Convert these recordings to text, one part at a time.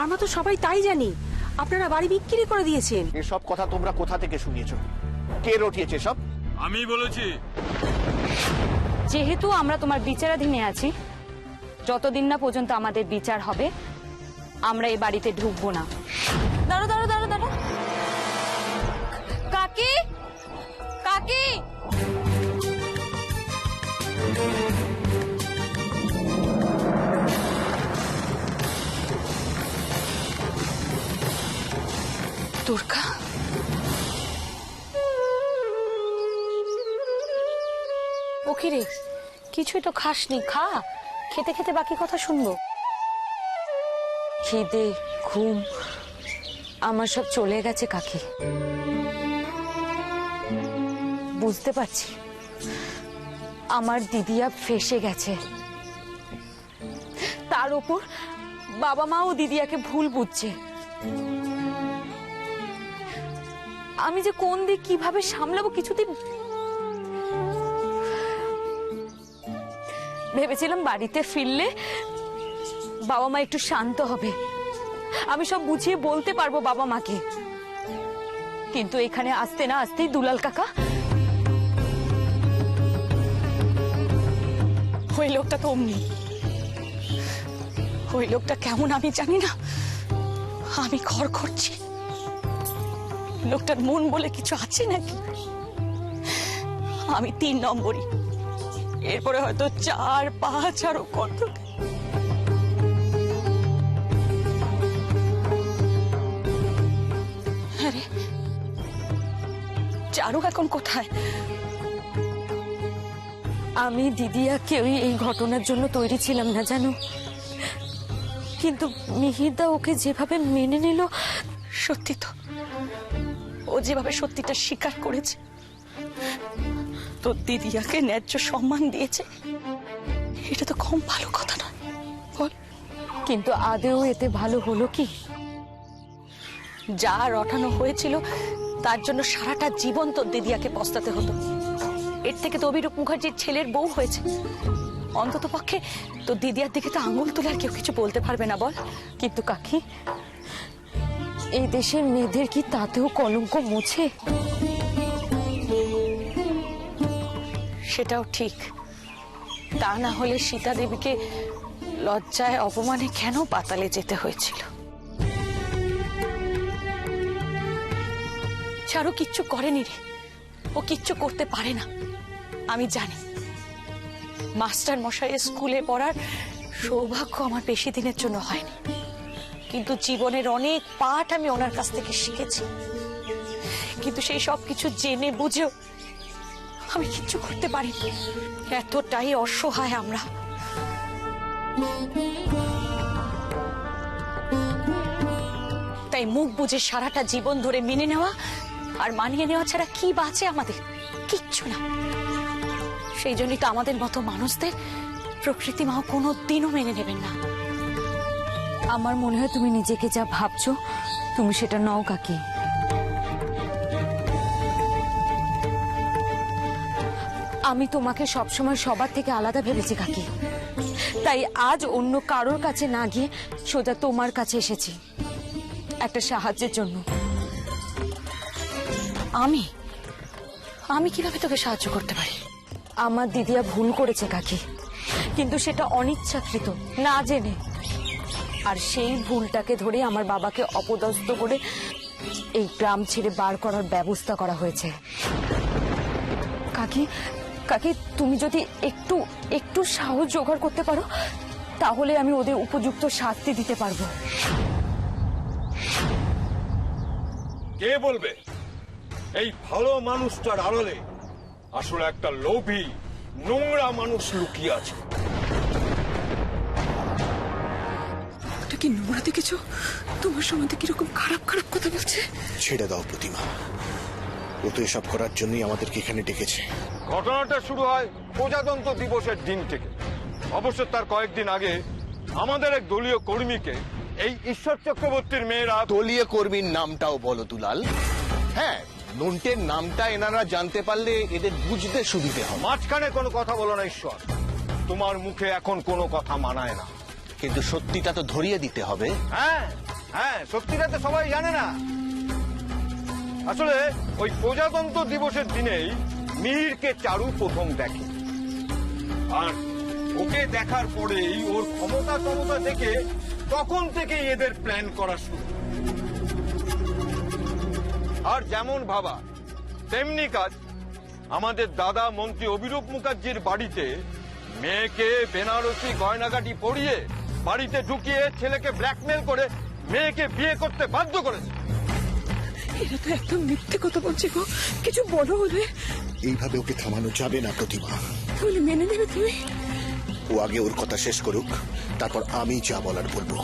আমরা তো সবাই তাই জানি আপনারা বাড়ি বিক্রি করে দিয়েছেন। এসব কথা তোমরা কোথা থেকে শুনিয়েছো? কে রটিয়েছে সব? আমি বলেছি। যেহেতু আমরা তোমার বিচারাধীনে আছি, যতদিন না পর্যন্ত আমাদের বিচার হবে আমরা এই বাড়িতে ঢুকবো না। দাঁড়ো দাঁড়ো দাঁড়ো দাঁড়ো, কাকি কাকি, দুর্গা, ওকে রে, কিছুই তো খাসনি, খা, খেতে খেতে বাকি কথা শুনবো। খিদে ঘুম আমার সব চলে গেছে কাকি। বুঝতে পারছি আমার দিদিয়া ফেঁসে গেছে, তার উপর বাবা মাও দিদিয়াকে ভুল বুঝছে। আমি যে কোন দিক কিভাবে সামলাবো কিছুদিন ভেবেছিলাম। বাড়িতে ফিরলে বাবা মা একটু শান্ত হবে, আমি সব বুঝিয়ে বলতে পারবো বাবা মাকে। কিন্তু এখানে আসতে না আসতেই দুলাল কাকা, ওই লোকটা তো অমনি, ওই লোকটা কেমন আমি জানি না, আমি ঘর করছি। লোকটার মন বলে কিছু আছে নাকি? আমি 3 নম্বরই, এরপরে হয়তো 4, 5 আরো কত। আরে চারু এখন কোথায়? আমি দিদিয়া কেউই এই ঘটনার জন্য তৈরি ছিলাম না জানো, কিন্তু মিহিরদা ওকে যেভাবে মেনে নিল। সত্যি তো, ও যেভাবে সত্যিটা স্বীকার করেছে, তোর দিদিয়াকে ন্যায্য সম্মান দিয়েছে, এটা তো কম ভালো কথা নয় বল। কিন্তু আদেও এতে ভালো হলো কি? যা রটানো হয়েছিল তার জন্য সারাটা জীবন তোর দিদিয়াকে পস্তাতে হতো। এর থেকে তো অভিরূপ মুখার্জির ছেলের বউ হয়েছে, অন্তত পক্ষে তোর দিদিয়ার দিকে তো আঙুল তুলে আর কেউ কিছু বলতে পারবে না বল। কিন্তু কাকি, এই দেশের মেয়েদের কি তাতেও কলঙ্ক মোছে? সেটাও ঠিক, তা না হলে সীতা দেবীকে লজ্জায় অপমানে কেন পাতালে যেতে হয়েছিল? চারু কিচ্ছু করেনি রে, ও কিচ্ছু করতে পারে না আমি জানি। মাস্টার মশাইয়ের স্কুলে পড়ার সৌভাগ্য আমার বেশি দিনের জন্য হয়নি, কিন্তু জীবনের অনেক পাঠ আমি ওনার কাছ থেকে শিখেছি। কিন্তু সেই সব কিছু জেনে বুঝেও আমি কিচ্ছু করতে পারি, এতটাই অসহায় আমরা। তাই মুখ বুঝে সারাটা জীবন ধরে মেনে নেওয়া আর মানিয়ে নেওয়া ছাড়া কি বাঁচে আমাদের? কিচ্ছু না। সেই জন্যই তো আমাদের মতো মানুষদের প্রকৃতি মাও কোনোদিনও মেনে নেবেন না। আমার মনে হয় তুমি নিজেকে যা ভাবছো তুমি সেটা নও কাকি। আমি তোমাকে সবসময় সবার থেকে আলাদা ভেবেছি কাকি, তাই আজ অন্য কারোর কাছে না গিয়ে সোজা তোমার কাছে এসেছি একটা সাহায্যের জন্য। আমি আমি কিভাবে তোকে সাহায্য করতে পারি? আমার দিদিয়া ভুল করেছে কাকি, কিন্তু সেটা অনিচ্ছাকৃত, না জেনে। আর সেই ভুলটাকে ধরে আমার বাবাকে অপদস্থ করে এই গ্রাম ছেড়ে বার করার ব্যবস্থা করা হয়েছে। কাকি কাকি, তুমি যদি একটু একটু সাহস জোগাড় করতে পারো তাহলে আমি ওদের উপযুক্ত শাস্তি দিতে পারবো। কে বলবে এই ভালো মানুষটার আড়ালে আসলে একটা লোভী নোংরা মানুষ লুকিয়ে আছে? ওটা কি নোংরা দেখেছো? তোমার সম্বন্ধে কিরকম খারাপ খারাপ কথা বলছে। ছেড়ে দাও প্রতিমা, ও তো এসব করার জন্যই আমাদেরকে এখানে ডেকেছে। ঘটনাটা শুরু হয় প্রজাতন্ত্র দিবসের দিন থেকে। অবশ্য তার কয়েকদিন আগে আমাদের এক দলীয় কর্মীকে এই ঈশ্বর চক্রবর্তীর মেয়েরা। দলীয় কর্মীর নামটাও বলো দুলাল। হ্যাঁ, নন্টের নামটা এনারা জানতে পারলে এদের বুঝতে সুবিধে হবে। মাঝখানে কোনো কথা বলো না ঈশ্বর, তোমার মুখে এখন কোনো কথা মানায় না। কিন্তু সত্যিটা তো ধরিয়ে দিতে হবে। হ্যাঁ, হ্যাঁ, সত্যিটা তো সবাই জানে না। আসলে ওই প্রজাতন্ত্র দিবসের দিনেই মিহিরকে চারু প্রথম দেখে, আর ওকে দেখার পরেই ওর ক্ষমতা দেখে তখন থেকেই এদের প্ল্যান করা শুরু। আর যেমন ভাবা তেমনি কাজ। আমাদের দাদা মন্ত্রী অভিরূপ মুখার্জির বাড়িতে মেয়েকে বেনারসি গয়নাগাটি পরিয়ে বাড়িতে ঢুকিয়ে ছেলেকে ব্ল্যাকমেল করে মেয়েকে বিয়ে করতে বাধ্য করেছে। এরা তো একদম মিথ্যে কথা বলছে গো, কিছু বলো হলে। এইভাবে ওকে থামানো যাবে না প্রতিমা। তাহলে মেনে নেবে তুমি? ও আগে ওর কথা শেষ করুক, তারপর আমি যা বলার বলবো।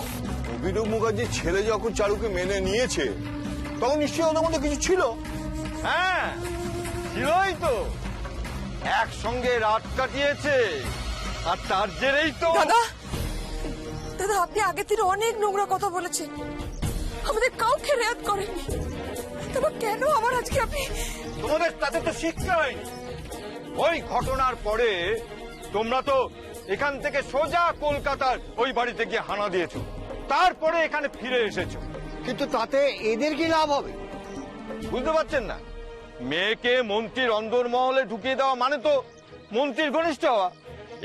অভিরূপ মুখার্জির ছেলে যখন চারুকে মেনে নিয়েছে তখন নিশ্চয়ই ওদের মধ্যে কিছু ছিল। হ্যাঁ, ছিলই তো। একসঙ্গে রাত কাটিয়েছে, আর তার জেরেই তো। দাদা, দাদা আপনি আগে থেকে অনেক নোংরা কথা বলেছেন, আমাদের কাউকে রেয়াত করেননি। তবে কেন আবার আজকে আপনি? তোমাদের তাতে তো শিক্ষা হয়নি। ওই ঘটনার পরে তোমরা তো এখান থেকে সোজা কলকাতার ওই বাড়িতে গিয়ে হানা দিয়েছো, তারপরে এখানে ফিরে এসেছো। কিন্তু তাতে এদের কি লাভ হবে? বুঝতে পারছেন না? মেয়েকে মন্ত্রীর অন্দরমহলে ঢুকিয়ে দেওয়া মানে তো মন্ত্রীর ঘনিষ্ঠ হওয়া।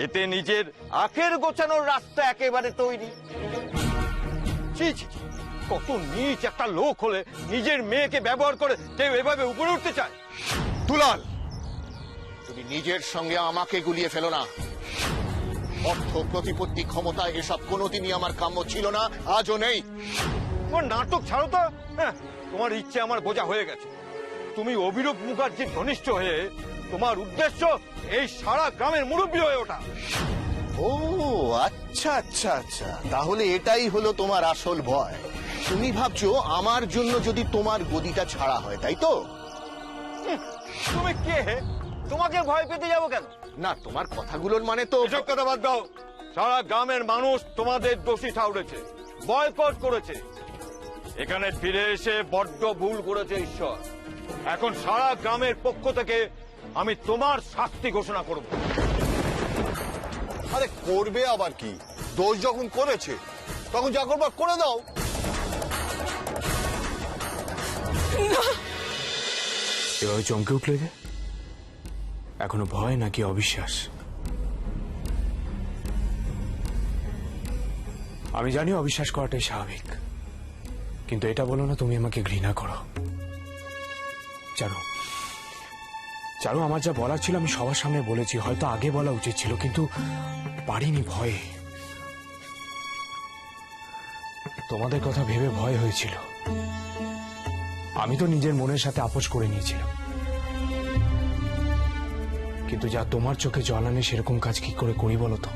এতে নিজের আখের গোছানোর রাস্তা একেবারে তৈরি। ছি ছি, কত নীচ একটা লোক হলে নিজের মেয়েকে ব্যবহার করে কেউ এভাবে উপরে উঠতে চায়। দুলাল, তুমি নিজের সঙ্গে আমাকে গুলিয়ে ফেলো না। অর্থ প্রতিপত্তি ক্ষমতা এসব কোনোদিনই আমার কাম্য ছিল না, আজও নেই। তোমার নাটক ছাড়ো তো। হ্যাঁ, তোমার ইচ্ছে আমার বোঝা হয়ে গেছে। তুমি অভিরূপ মুখার্জির ঘনিষ্ঠ হয়ে তোমার উদ্দেশ্য এই সারা গ্রামের মুরব্বী হয়ে ওঠা। ও আচ্ছা আচ্ছা আচ্ছা, তাহলে এটাই হলো তোমার আসল ভয়। তুমি ভাবছো আমার জন্য যদি তোমার গদিটা ছাড়া হয়, তাই তো? তুমি কে? তোমাকে ভয় পেতে যাবো কেন? না, তোমার কথাগুলোর মানে তো। এসব কথা বাদ দাও। সারা গ্রামের মানুষ তোমাদের দোষী ঠাউরেছে, বয়কট করেছে। এখানে ফিরে এসে বড্ড ভুল করেছে ঈশ্বর। এখন সারা গ্রামের পক্ষ থেকে আমি তোমার শাস্তি ঘোষণা করব। আরে করবে আবার কি? দোষ যখন করেছে তখন যা করবার করে দাও। এভাবে চমকে উঠলে যে, এখনো ভয় নাকি অবিশ্বাস? আমি জানি অবিশ্বাস করাটাই স্বাভাবিক, কিন্তু এটা বলো না তুমি আমাকে ঘৃণা করো। চারু, চারু, আমার যা বলার ছিল আমি সবার সামনে বলেছি। হয়তো আগে বলা উচিত ছিল, কিন্তু পারিনি ভয়ে। তোমাদের কথা ভেবে ভয় হয়েছিল। আমি তো নিজের মনের সাথে আপোষ করে নিয়েছিলাম, কিন্তু যা তোমার চোখে জল আনে সেরকম কাজ কি করে করি বলো তো?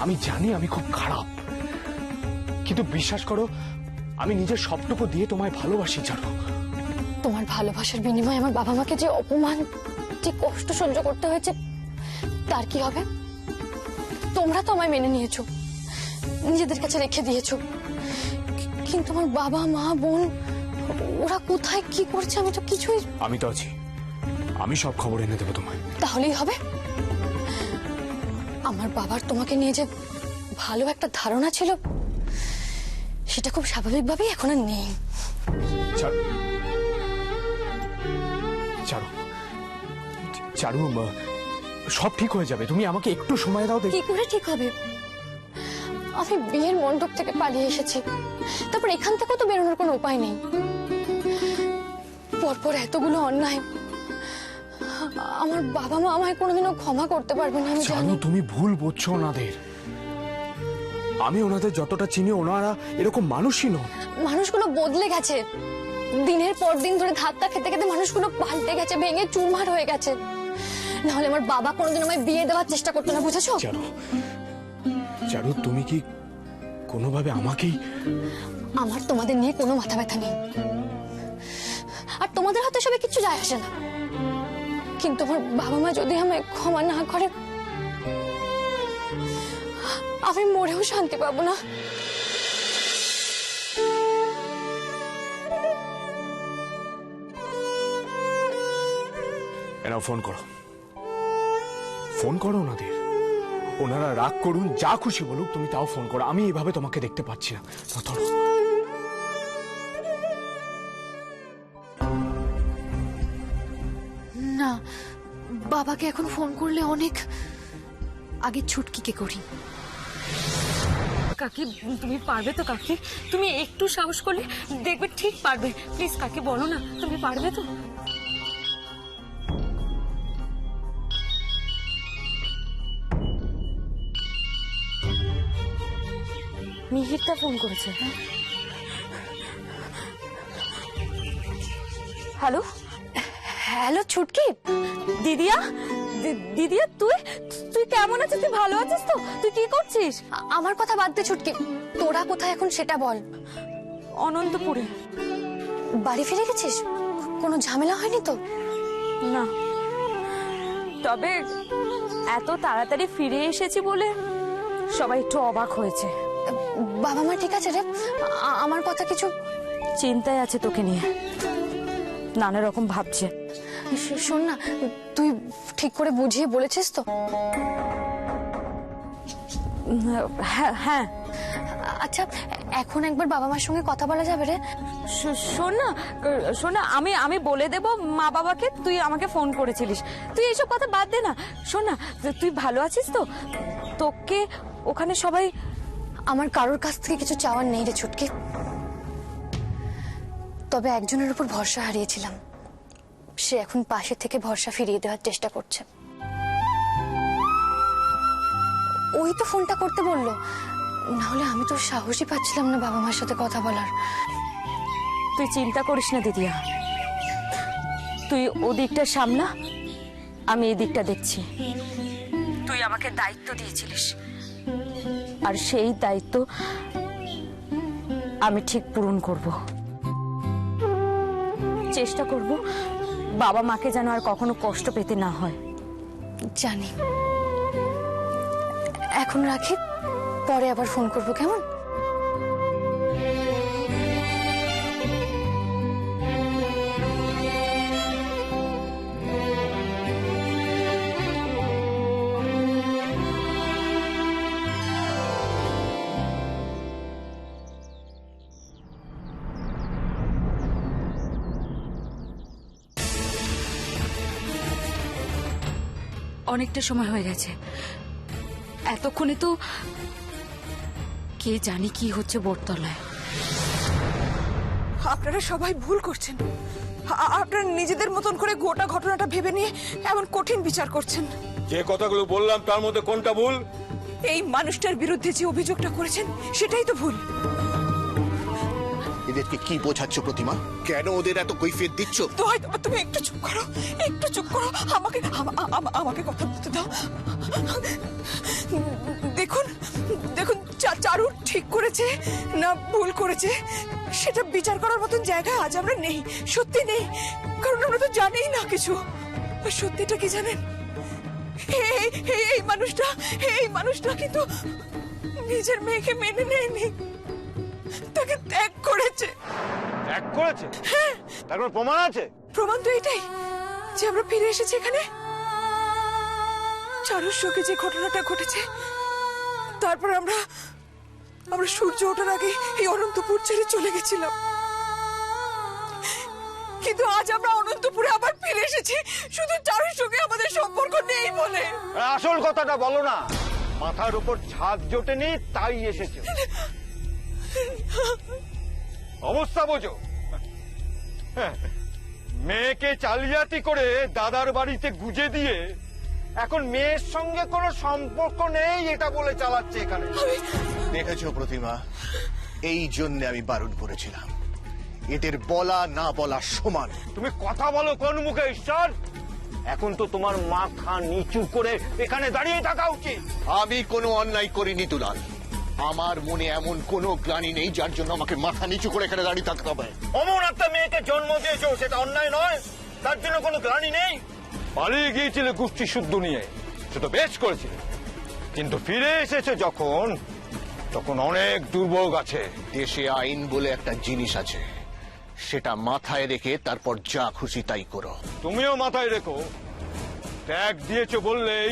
আমি জানি আমি খুব খারাপ, কিন্তু বিশ্বাস করো আমি নিজের সবটুকু দিয়ে তোমায় ভালোবাসি। জানো, তোমার ভালোবাসার বিনিময়ে আমার বাবা মাকে যে অপমান, যে কষ্ট সহ্য করতে হয়েছে, তার কি হবে? তোমরা তো আমায় মেনে নিয়েছো, নিজেদের কাছে রেখে দিয়েছো, কিন্তু আমার বাবা মা বোন ওরা কোথায় কি করছে আমি তো কিছুই। আমি তো আছি, আমি সব খবর এনে দেবো তোমায়। তাহলেই হবে। আমার বাবার তোমাকে নিয়ে যে ভালো একটা ধারণা ছিল সেটা খুব স্বাভাবিকভাবেই এখন আর নেই। চারু, চারু, চারু, সব ঠিক হয়ে যাবে। তুমি আমাকে একটু সময় দাও। কি করে ঠিক হবে? আমি বিয়ের মণ্ডপ থেকে পালিয়ে এসেছি, তারপর এখান থেকেও তো বেরোনোর কোনো উপায় নেই। পরপর এতগুলো অন্যায়, আমার বাবা মা আমায় কোনোদিনও ক্ষমা করতে পারবে না আমি জানি। তুমি ভুল বুঝছো ওনাদের। আমি ওনাদের যতটা চিনি ওনারা এরকম মানুষই নয়। মানুষগুলো বদলে গেছে, দিনের পর দিন ধরে ধাক্কা খেতে খেতে মানুষগুলো পাল্টে গেছে, ভেঙে চুরমার হয়ে গেছে। নাহলে আমার বাবা কোনোদিন আমায় বিয়ে দেওয়ার চেষ্টা করতো না, বুঝেছো? চারু, চারু, তুমি কি কোনোভাবে আমাকেই? আমার তোমাদের নিয়ে কোনো মাথা ব্যথা নেই, আর তোমাদের হয়তো সবে কিছু যায় আসে না, কিন্তু আমার বাবা মা যদি আমায় ক্ষমা না করে আমি মরেও শান্তি পাবো না। এনাও ফোন করো, ফোন করো ওনাদের। ওনারা রাগ করুন, যা খুশি বলুক, তুমি তাও ফোন করো। আমি এইভাবে তোমাকে দেখতে পাচ্ছি না। ধরো। না, বাবাকে এখন ফোন করলে অনেক আগে ছুটকিকে করি। কাকি তুমি পারবে তো? কাকি তুমি একটু সাহস করলে দেখবে ঠিক পারবে। প্লিজ কাকি বলো না, তুমি পারবে তো? মিহিরটা ফোন করেছে। হ্যালো হ্যালো ছুটকি, দিদিয়া, দিদিয়া তুই তুই কেমন আছিস? তুই ভালো আছিস তো? তুই কি করছিস? আমার কথা বাদ দে ছুটকি, তোরা কোথায় এখন সেটা বল। অনন্তপুরে। বাড়ি ফিরে গেছিস? কোনো ঝামেলা হয়নি তো? না, তবে এত তাড়াতাড়ি ফিরে এসেছি বলে সবাই একটু অবাক হয়েছে। বাবা মা ঠিক আছে রে? আমার কথা কিছু? চিন্তায় আছে তোকে নিয়ে, নানা রকম ভাবছে। শোন না, তুই ঠিক করে বুঝিয়ে বলেছিস তো? হ্যাঁ হ্যাঁ। আচ্ছা, এখন একবার বাবা মার সঙ্গে কথা বলা যাবে রে? শোন না, শোন না, আমি বলে দেব মা বাবাকে তুই আমাকে ফোন করেছিলিস। তুই এইসব কথা বাদ দে না। শোন না, তুই ভালো আছিস তো? তোকে ওখানে সবাই? আমার কারোর কাছ থেকে কিছু চাওয়ার নেই রে ছুটকি, তবে একজনের উপর ভরসা হারিয়েছিলাম। সে এখন পাশে থেকে ভরসা ফিরিয়ে দেওয়ার চেষ্টা করছে। ওই তো ফোনটা করতে বললো, নাহলে আমি তো সাহসই পাচ্ছিলাম না বাবা মার সাথে কথা বলার। তুই চিন্তা করিস না দিদিয়া, তুই ওদিকটা সামলা, আমি এই দিকটা দেখছি। তুই আমাকে দায়িত্ব দিয়েছিলিস, আর সেই দায়িত্ব আমি ঠিক পূরণ করব। চেষ্টা করব বাবা মাকে যেন আর কখনো কষ্ট পেতে না হয়। জানি। এখন রাখি, পরে আবার ফোন করবো, কেমন? অনেকটা সময় হয়ে গেছে, এতক্ষণে তো কে জানি কি হচ্ছে বোরতলায়। আপনারা সবাই ভুল করছেন। আপনারা নিজেদের মতন করে গোটা ঘটনাটা ভেবে নিয়ে এমন কঠিন বিচার করছেন। যে কথাগুলো বললাম তার মধ্যে কোনটা ভুল? এই মানুষটার বিরুদ্ধে যে অভিযোগটা করেছেন সেটাই তো ভুল। এদেরকে কি বোঝাচ্ছ প্রতিমা? কেন ওদের এত কৈফিয়ত দিচ্ছ? তো হয়তো তুমি একটু চুপ করো, একটু চুপ করো। আমাকে কথা বলতে দাও। দেখুন দেখুন, চারু ঠিক করেছে না ভুল করেছে সেটা বিচার করার মতন জায়গায় আজ আমরা নেই, সত্যি নেই। কারণ আমরা তো জানিই না কিছু। আর সত্যিটা কি জানেন? এই মানুষটা কিন্তু নিজের মেয়েকে মেনে নেয়নি, তাকে ত্যাগ করেছে। এক করেছে? তারপর প্রমাণ আছে? প্রমাণ তো এটাই যে আমরা ফিরে এসেছি এখানে। চারুর সঙ্গে যে ঘটনাটা ঘটেছে, তারপর আমরা সূর্য ওঠার আগে এই অনন্তপুর ছেড়ে চলে গেছিলাম। কিন্তু আজ আমরা অনন্তপুরে আবার ফিরে এসেছি শুধু চারুর সঙ্গে আমাদের সম্পর্ক নেই বলে। আসল কথাটা বলো না। মাথার উপর ছাদ জোটেনি তাই এসেছে। অবস্থা বোঝো। মেয়েকে জালিয়াতি করে দাদার বাড়িতে গুজে দিয়ে এখন মেয়ের সঙ্গে কোনো সম্পর্ক নেই এটা বলে চালাচ্ছে এখানে। দেখেছো প্রতিমা, এই জন্য আমি বারণ করেছিলাম। এদের বলা না বলা সমান। তুমি কথা বলো কোন মুখে ঈশ্বর? এখন তো তোমার মাথা নিচু করে এখানে দাঁড়িয়ে থাকা উচিত। আমি কোনো অন্যায় করিনি দুলাল। আমার মনে এমন কোনো গ্লানি নেই যার জন্য আমাকে মাথা নিচু করে এখানে দাঁড়িয়ে থাকতে হবে। অমন একটা মেয়েকে জন্ম দিয়েছো, সেটা অন্যায় নয়? তার জন্য কোনো গ্লানি নেই? পালিয়ে গিয়েছিলে গোষ্ঠী শুদ্ধ নিয়ে, সেটা বেশ করেছিলে। কিন্তু ফিরে এসেছে তখন অনেক দুর্ভোগ আছে। দেশে আইন বলে একটা জিনিস আছে, সেটা মাথায় রেখে তারপর যা খুশি তাই করো। তুমিও মাথায় রেখো, ত্যাগ দিয়েছো বললেই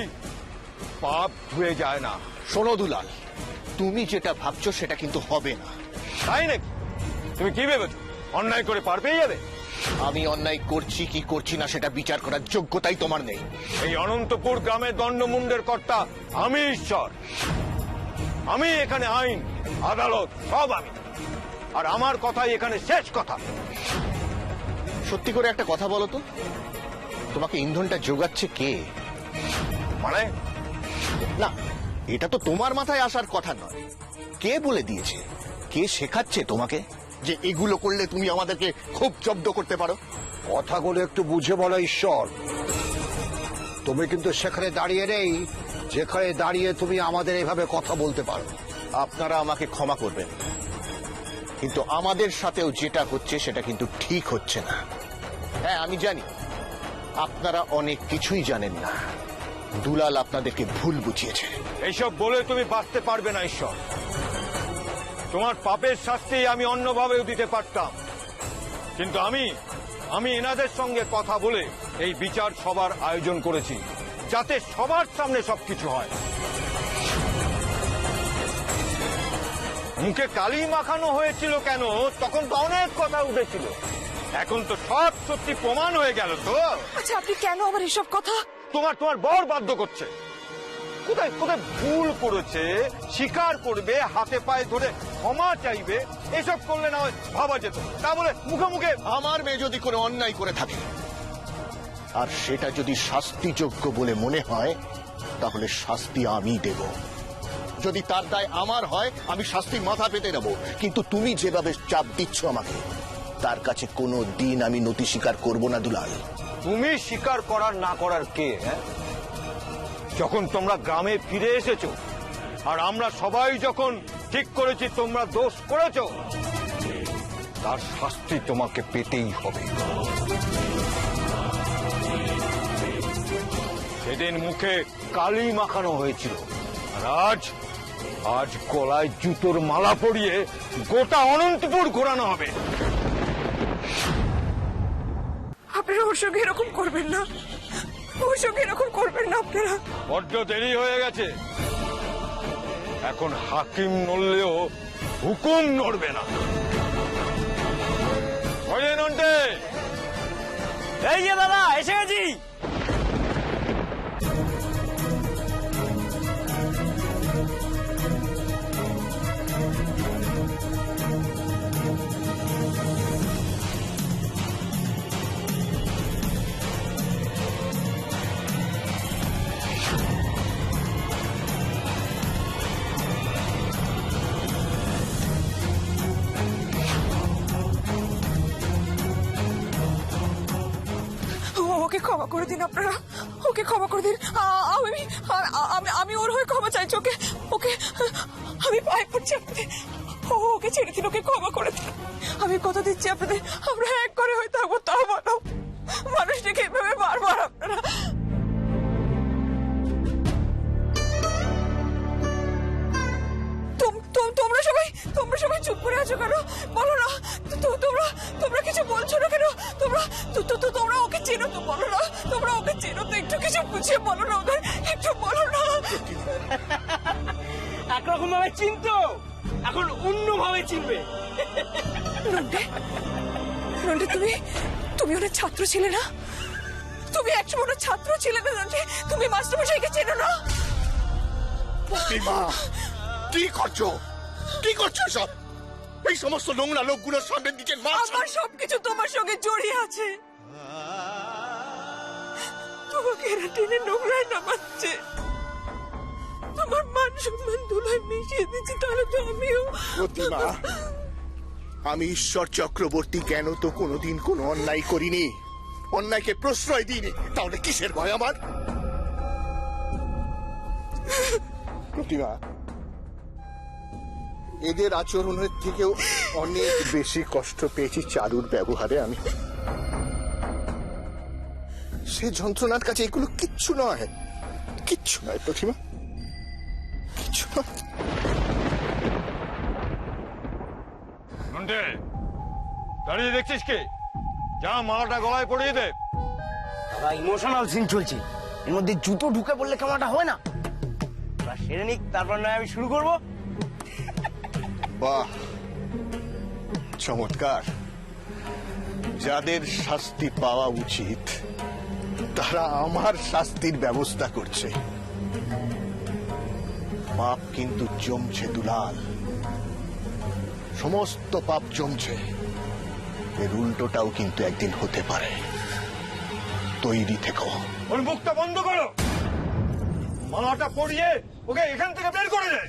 পাপ ধুয়ে যায় না। শোনো দুলাল, তুমি যেটা ভাবছো সেটা কিন্তু হবে না। তাই নাকি? তুমি কি ভেবেছো অন্যায় করে পার পেয়ে যাবে? আমি অন্যায় করছি কি করছি না সেটা বিচার করার যোগ্যতাই তোমার নেই। এই অনন্তপুর গ্রামের দণ্ডমুণ্ডের কর্তা আমি ঈশ্বর। আমি এখানে আইন আদালত সব আমি, আর আমার কথাই এখানে শেষ কথা। সত্যি করে একটা কথা বলো তো, তোমাকে ইন্ধনটা যোগাচ্ছে কে? মানে না, এটা তো তোমার মাথায় আসার কথা নয়। কে বলে দিয়েছে, কে শেখাচ্ছে তোমাকে যে এগুলো করলে তুমি আমাদেরকে খুব জব্দ করতে পারো? কথাগুলো একটু বুঝে বলো ঈশ্বর। তুমি কিন্তু সেখানে দাঁড়িয়ে নেই যেখানে দাঁড়িয়ে তুমি আমাদের এভাবে কথা বলতে পারো। আপনারা আমাকে ক্ষমা করবেন, কিন্তু আমাদের সাথেও যেটা হচ্ছে সেটা কিন্তু ঠিক হচ্ছে না। হ্যাঁ, আমি জানি আপনারা অনেক কিছুই জানেন না। দুলাল আপনাদেরকে ভুল বুঝিয়েছে। এইসব বলে তুমি বাঁচতে পারবে না ঈশ্বর। তোমার পাপের শাস্তি আমি অন্যভাবেও দিতে পারতাম, কিন্তু আমি এনাদের সঙ্গে কথা বলে এই বিচার সভার আয়োজন করেছি, যাতে সবার সামনে সবকিছু হয়। মুখে কালি মাখানো হয়েছিল কেন, তখন তো অনেক কথা উঠেছিল। এখন তো সব সত্যি প্রমাণ হয়ে গেল। তো আচ্ছা, আপনি কেন আবার এসব কথা? তোমার বর বাধ্য করছে। কোথায় কোথায় ভুল করেছে স্বীকার করবে, হাতে পায়ে ধরে ক্ষমা চাইবে। এসব করলে না হয় ভাবা যেত, তা বলে মুখে মুখে। আমার মেয়ে যদি কোনো অন্যায় করে থাকে আর সেটা যদি শাস্তিযোগ্য বলে মনে হয়, তাহলে শাস্তি আমি দেব। যদি তার দায় আমার হয়, আমি শাস্তি মাথা পেতে নেব। কিন্তু তুমি যেভাবে চাপ দিচ্ছ আমাকে, তার কাছে কোনো দিন আমি নতি স্বীকার করব না দুলাল। তুমি স্বীকার করার না করার কে? হ্যাঁ, যখন তোমরা গ্রামে ফিরে এসেছো আর আমরা সবাই যখন ঠিক করেছি তোমরা দোষ করেছো, তার শাস্তি তোমাকে পেতেই হবে। সেদিন মুখে কালি মাখানো হয়েছিল, আর আজ গলায় জুতোর মালা পরিয়ে গোটা অনন্তপুর ঘোরানো হবে। আপনারা ওর সঙ্গে এরকম করবেন না, ওর সঙ্গে এরকম করবেন না আপনারা। বড্ড দেরি হয়ে গেছে। এখন হাকিম নড়লেও হুকুম নড়বে না। নন্টে, এই যে দাদা এসে গেছি। ওকে ক্ষমা করে দিন আপনারা, ওকে ক্ষমা করে দিন। আমি ওর হয়ে ক্ষমা চাইছি। ওকে ওকে আমি পায়ে পড়ছি আপনাদের, ওকে ছেড়ে দিন, ওকে ক্ষমা করে দিন। আমি কথা দিচ্ছি আপনাদের, আমরা এক করে হয়ে থাকবো। তাও বলো, মানুষটাকে এভাবে বারবার আপনারা। তোমরা সবাই চুপ করে আছো কেন? বলো না, তোমরা কিছু বলছো না কেন? তোমরা ওকে চেনো তো, বলো না। তোমরা ওকে চেনো তো, একটু কিছু বুঝিয়ে বলো না ওদের, একটু বলো না। একরকম ভাবে চিনতো, এখন অন্য ভাবে চিনবে। নন্টে, তুমি ওনার ছাত্র ছিলে না? তুমি একসময় ওনার ছাত্র ছিলে না নন্টে? তুমি মাস্টারমশাইকে চেনো না? প্রতিমা, কি করছো? কি করছো সব? এই সমস্ত নোংরা লোকগুলোর সামনে নিজের মা। আমার সবকিছু তোমার সঙ্গে জড়িয়ে আছে। তোমাকে এরা টেনে নোংরায় নামাচ্ছে, তোমার মান সম্মান ধুলায় মিশিয়ে দিচ্ছে। তাহলে তো আমিও। প্রতিমা, আমি ঈশ্বর চক্রবর্তী কেন তো কোনোদিন কোনো অন্যায় করিনি, অন্যায়কে প্রশ্রয় দিইনি। তাহলে কিসের ভয় আমার? প্রতিমা, এদের আচরণের থেকেও অনেক বেশি কষ্ট পেয়েছি চারুর ব্যবহারে আমি। সে যন্ত্রণার কাছে এগুলো কিচ্ছু নয়, কিচ্ছু নয় প্রতিমা, কিচ্ছু নয়। নন্টে, দাঁড়িয়ে দেখছিস কি? যা মালাটা গলায় পরিয়ে দে। দাদা ইমোশনাল সিন চলছে, এর মধ্যে জুতো ঢুকে পড়লে কেমনটা হয় না? ওরা সেরে নিক, তারপর নয় আমি শুরু করব। বাহ, চমৎকার। যাদের শাস্তি পাওয়া উচিত তারা আমার শাস্তির ব্যবস্থা করছে। পাপ কিন্তু জমছে দুলাল, সমস্ত পাপ জমছে। এর উল্টোটাও কিন্তু একদিন হতে পারে। তৈরি থেকো। ওর মুখটা বন্ধ করো, মালাটা পরিয়ে ওকে এখান থেকে বের করে দে।